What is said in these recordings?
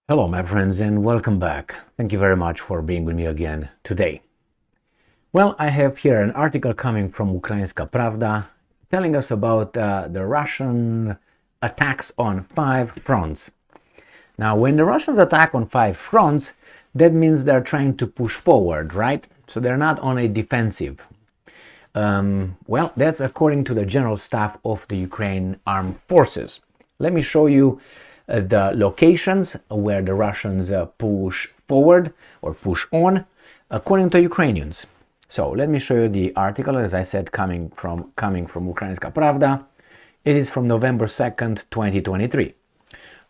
Hello, my friends, and welcome back. Thank you very much for being with me again today. Well, I have here an article coming from Ukrainska Pravda telling us about the Russian attacks on 5 fronts. Now, when the Russians attack on 5 fronts, that means they're trying to push forward, right? So they're not on a defensive. Well, that's according to the General Staff of the Ukraine Armed Forces. Let me show you the locations where the Russians push forward or push on, according to Ukrainians. So let me show you the article, as I said, coming from Ukrainska Pravda. It is from November 2nd, 2023.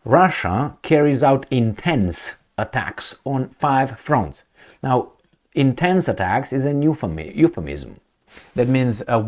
Russia carries out intense attacks on 5 fronts. Now, intense attacks is a euphemism. That means a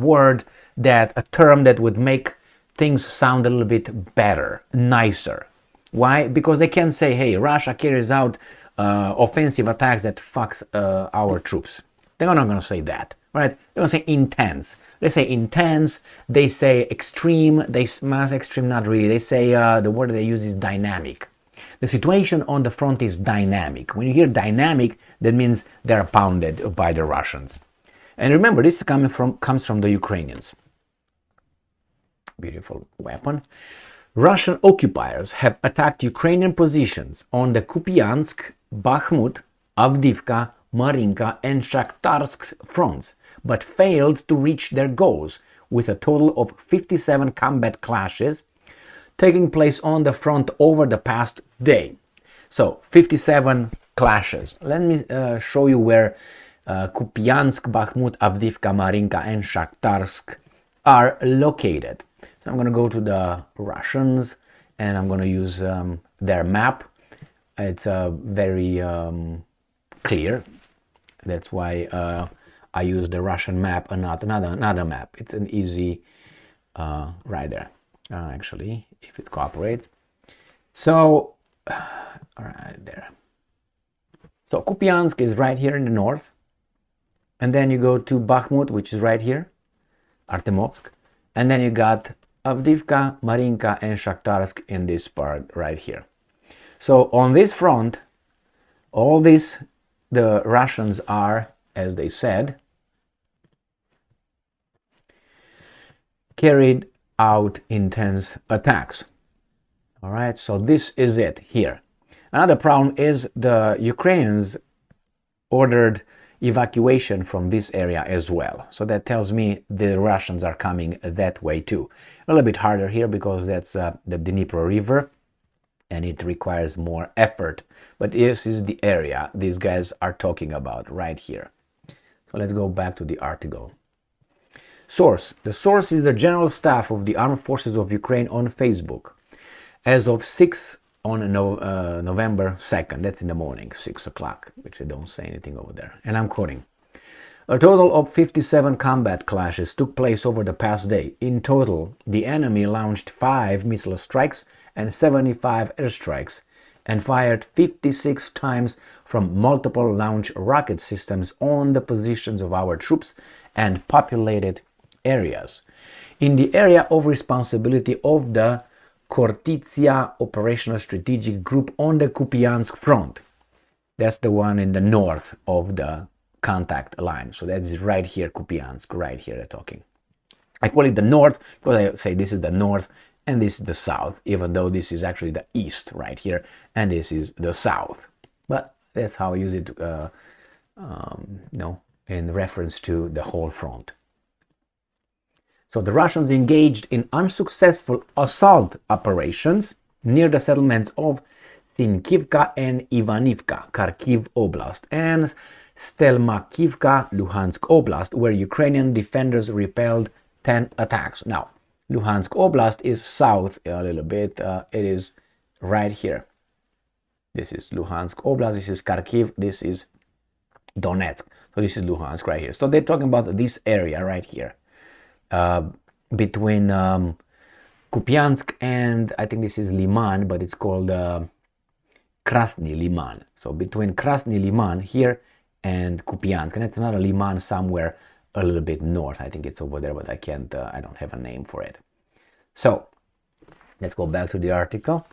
term that would make things sound a little bit better, nicer. Why? Because they can say, hey, Russia carries out offensive attacks that fucks our troops. They're not going to say that, right? They're going to say intense. They say intense, they say extreme, they mass extreme, not really. They say the word they use is dynamic. The situation on the front is dynamic. When you hear dynamic, that means they're pounded by the Russians. And remember, this comes from the Ukrainians. Beautiful weapon. Russian occupiers have attacked Ukrainian positions on the Kupiansk, Bakhmut, Avdiivka, Marinka, and Shakhtarsk fronts, but failed to reach their goals, with a total of 57 combat clashes taking place on the front over the past day. So, 57 clashes. Let me show you where Kupiansk, Bakhmut, Avdiivka, Marinka, and Shakhtarsk are located. So I'm going to go to the Russians and I'm going to use their map. It's very clear. That's why I use the Russian map and not another map. It's an easy right there. Actually, if it cooperates. So, right there. So Kupiansk is right here in the north. And then you go to Bakhmut, which is right here, Artemovsk. And then you got Avdiivka, Marinka, and Shakhtarsk in this part right here. So on this front, all this, the Russians are, as they said, carried out intense attacks. All right, so this is it here. Another problem is the Ukrainians ordered evacuation from this area as well. So that tells me the Russians are coming that way too. A little bit harder here because that's the Dnipro River and it requires more effort. But this is the area these guys are talking about right here. So let's go back to the article. Source. The source is the General Staff of the Armed Forces of Ukraine on Facebook. As of 6 on November 2nd, that's in the morning, 6 o'clock, which they don't say anything over there. And I'm quoting. A total of 57 combat clashes took place over the past day. In total, the enemy launched 5 missile strikes and 75 airstrikes and fired 56 times from multiple launch rocket systems on the positions of our troops and populated areas. In the area of responsibility of the Khortytsia Operational Strategic Group on the Kupiansk front. That's the one in the north of the contact line. So that is right here, Kupiansk, right here they're talking. I call it the north because I say this is the north and this is the south, even though this is actually the east right here and this is the south. But that's how I use it, in reference to the whole front. So the Russians engaged in unsuccessful assault operations near the settlements of Sinkivka and Ivanivka, Kharkiv Oblast, and Stelmakivka, Luhansk Oblast, where Ukrainian defenders repelled 10 attacks. Now, Luhansk Oblast is south a little bit. It is right here. This is Luhansk Oblast, this is Kharkiv, this is Donetsk. So this is Luhansk right here. So they're talking about this area right here. Between Kupiansk and I think this is Liman, but it's called Krasny Liman. So between Krasny Liman here and Kupiansk, and it's another Liman somewhere a little bit north. I think it's over there, but I don't have a name for it. So let's go back to the article.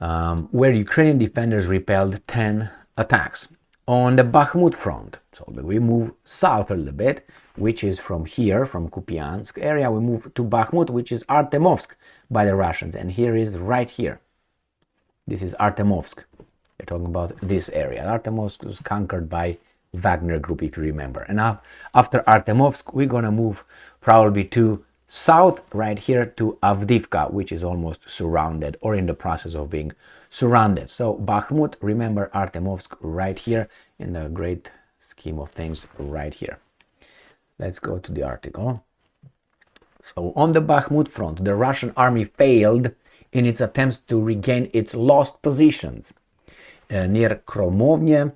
where Ukrainian defenders repelled 10 attacks. On the Bakhmut front, so we move south a little bit, which is from here, from Kupiansk area, we move to Bakhmut, which is Artemovsk by the Russians, and here is right here. This is Artemovsk. We're talking about this area. Artemovsk was conquered by Wagner Group, if you remember. And now, after Artemovsk, we're gonna move probably to south, right here, to Avdiivka, which is almost surrounded or in the process of being surrounded. So Bakhmut, remember Artemovsk right here in the great scheme of things right here. Let's go to the article. So on the Bakhmut front, the Russian army failed in its attempts to regain its lost positions near Kromovne,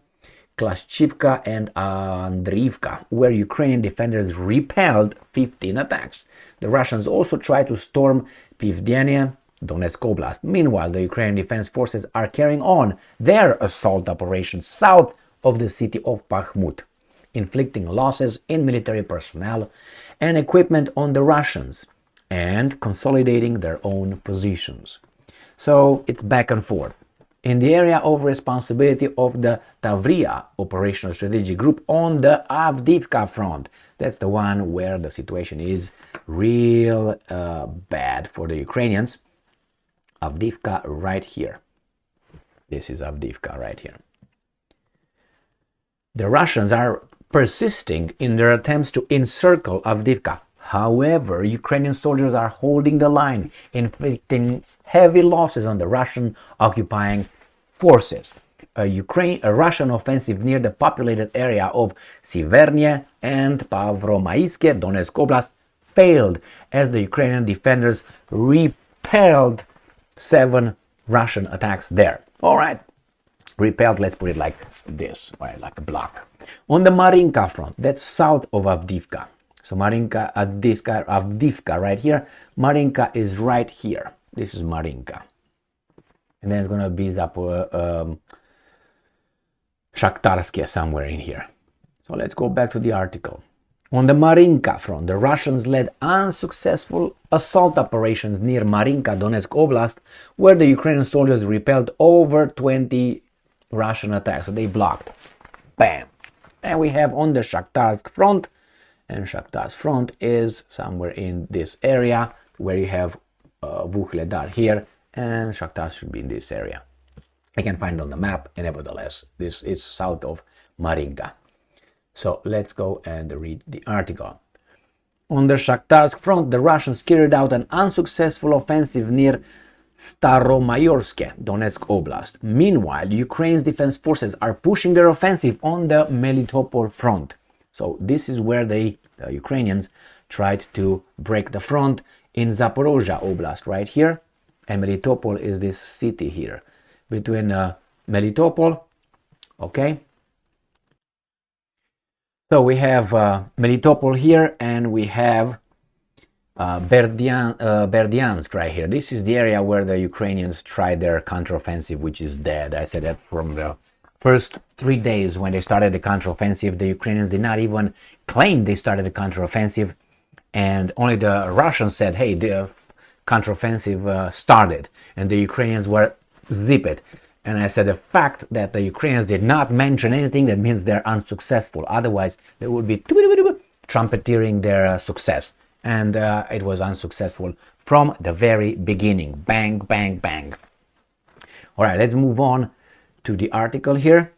Klashchivka and Andriivka, where Ukrainian defenders repelled 15 attacks. The Russians also tried to storm Pivdenia, Donetsk Oblast. Meanwhile, the Ukrainian defense forces are carrying on their assault operations south of the city of Bakhmut, inflicting losses in military personnel and equipment on the Russians and consolidating their own positions. So it's back and forth. In the area of responsibility of the Tavria Operational Strategy Group on the Avdiivka front, that's the one where the situation is real bad for the Ukrainians. Avdiivka right here. This is Avdiivka right here. The Russians are persisting in their attempts to encircle Avdiivka. However, Ukrainian soldiers are holding the line, inflicting heavy losses on the Russian occupying forces. A Russian offensive near the populated area of Sivernie and Pavromaitske, Donetsk Oblast, failed as the Ukrainian defenders repelled 7 Russian attacks there. All right, repelled, let's put it like this, right, like a block. On the Marinka front, that's south of Avdiivka. So Marinka, Avdiivka right here. Marinka is right here. This is Marinka. And then it's going to be Shakhtarsk somewhere in here. So let's go back to the article. On the Marinka front, the Russians led unsuccessful assault operations near Marinka, Donetsk Oblast, where the Ukrainian soldiers repelled over 20 Russian attacks. So they blocked. Bam! And we have on the Shakhtarsk front, and Shakhtarsk front is somewhere in this area where you have Vuhledar here, and Shakhtar should be in this area. I can find it on the map, and nevertheless, this is south of Marinka. So let's go and read the article. On the Shakhtarsk front, the Russians carried out an unsuccessful offensive near Staromayorsk, Donetsk Oblast. Meanwhile, Ukraine's defense forces are pushing their offensive on the Melitopol front. So this is where the Ukrainians tried to break the front in Zaporozhye Oblast, right here. And Melitopol is this city here. Between Melitopol, okay. So we have Melitopol here, and we have Berdyansk right here. This is the area where the Ukrainians tried their counteroffensive, which is dead. I said that from the first 3 days when they started the counteroffensive, the Ukrainians did not even claim they started the counteroffensive, and only the Russians said, hey, the counteroffensive started, and the Ukrainians were zipped. And I said the fact that the Ukrainians did not mention anything, that means they're unsuccessful. Otherwise, they would be trumpeteering their success. And it was unsuccessful from the very beginning. Bang, bang, bang. All right, let's move on to the article here.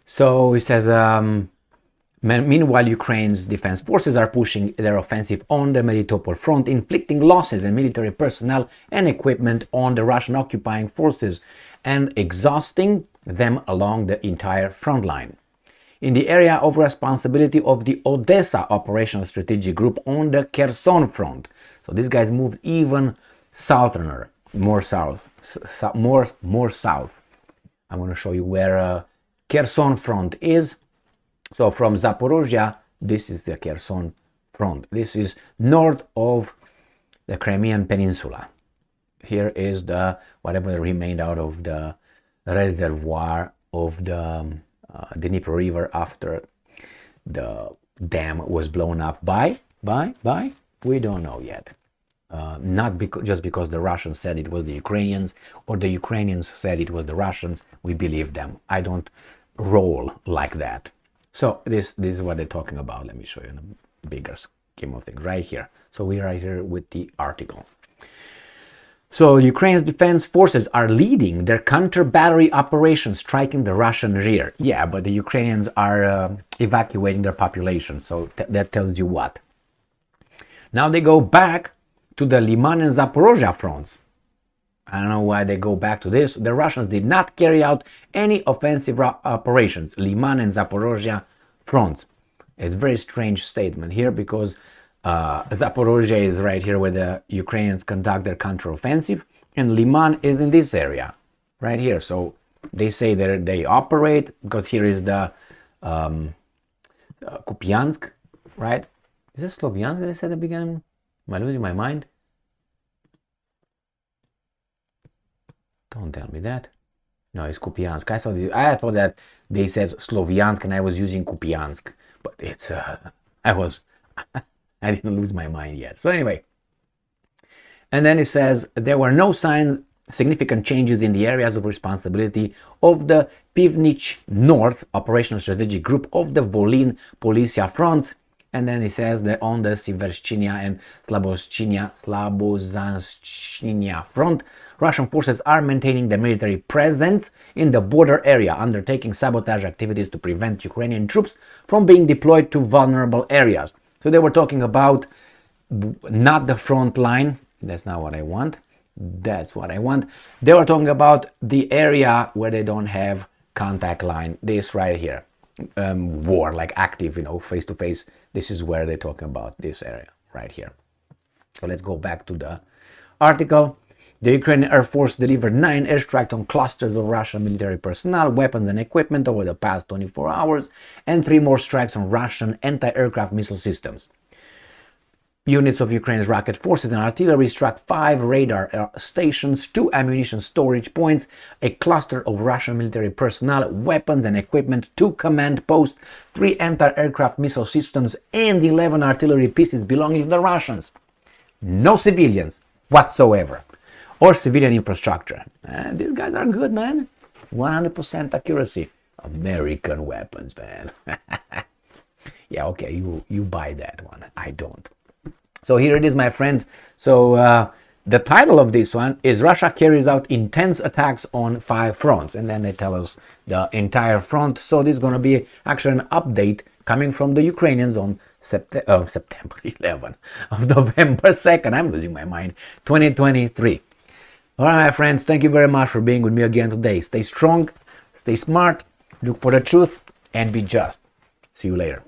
So it says, meanwhile, Ukraine's defense forces are pushing their offensive on the Melitopol front, inflicting losses in military personnel and equipment on the Russian occupying forces and exhausting them along the entire front line. In the area of responsibility of the Odessa Operational Strategy Group on the Kherson front, so these guys moved even southerner, more south. More south. I'm going to show you where Kherson front is. So from Zaporozhye, this is the Kherson front. This is north of the Crimean Peninsula. Here is the whatever remained out of the reservoir of the Dnieper River after the dam was blown up by we don't know yet. not just because the Russians said it was the Ukrainians or the Ukrainians said it was the Russians, we believe them. I don't roll like that. So this is what they're talking about. Let me show you in a bigger scheme of things right here. So we're right here with the article. So Ukraine's defense forces are leading their counter-battery operations, striking the Russian rear. Yeah, but the Ukrainians are evacuating their population. So that tells you what? Now they go back to the Liman and Zaporozhye fronts. I don't know why they go back to this. The Russians did not carry out any offensive operations. Liman and Zaporozhye fronts. It's a very strange statement here because Zaporozhye is right here where the Ukrainians conduct their counteroffensive, and Liman is in this area, right here. So they say that they operate because here is the Kupiansk, right? Is it Slovyansk that I said at the beginning? Am I losing my mind? Don't tell me that. No, it's Kupiansk. I thought that they said Slovyansk and I was using Kupiansk, but it's I didn't lose my mind yet. So anyway, and then it says there were no significant changes in the areas of responsibility of the Pivnich North Operational Strategic Group of the Volyn Policia fronts. And then it says that on the Sivershchinya and Slobozhanshchinya front, Russian forces are maintaining their military presence in the border area, undertaking sabotage activities to prevent Ukrainian troops from being deployed to vulnerable areas. So they were talking about not the front line. That's not what I want. That's what I want. They were talking about the area where they don't have contact line. This right here. War, like active, face to face. This is where they're talking about this area right here. So let's go back to the article. The Ukrainian Air Force delivered 9 airstrikes on clusters of Russian military personnel, weapons and equipment over the past 24 hours, and 3 more strikes on Russian anti-aircraft missile systems. Units of Ukraine's rocket forces and artillery struck 5 radar stations, 2 ammunition storage points, a cluster of Russian military personnel, weapons and equipment, 2 command posts, 3 anti-aircraft missile systems, and 11 artillery pieces belonging to the Russians. No civilians whatsoever, or civilian infrastructure. And these guys are good, man. 100% accuracy. American weapons, man. Yeah, okay, you buy that one. I don't. So here it is, my friends. So the title of this one is Russia carries out intense attacks on 5 fronts. And then they tell us the entire front. So this is going to be actually an update coming from the Ukrainians on September 11 of November 2nd. I'm losing my mind. 2023. All right, my friends. Thank you very much for being with me again today. Stay strong, stay smart, look for the truth, and be just. See you later.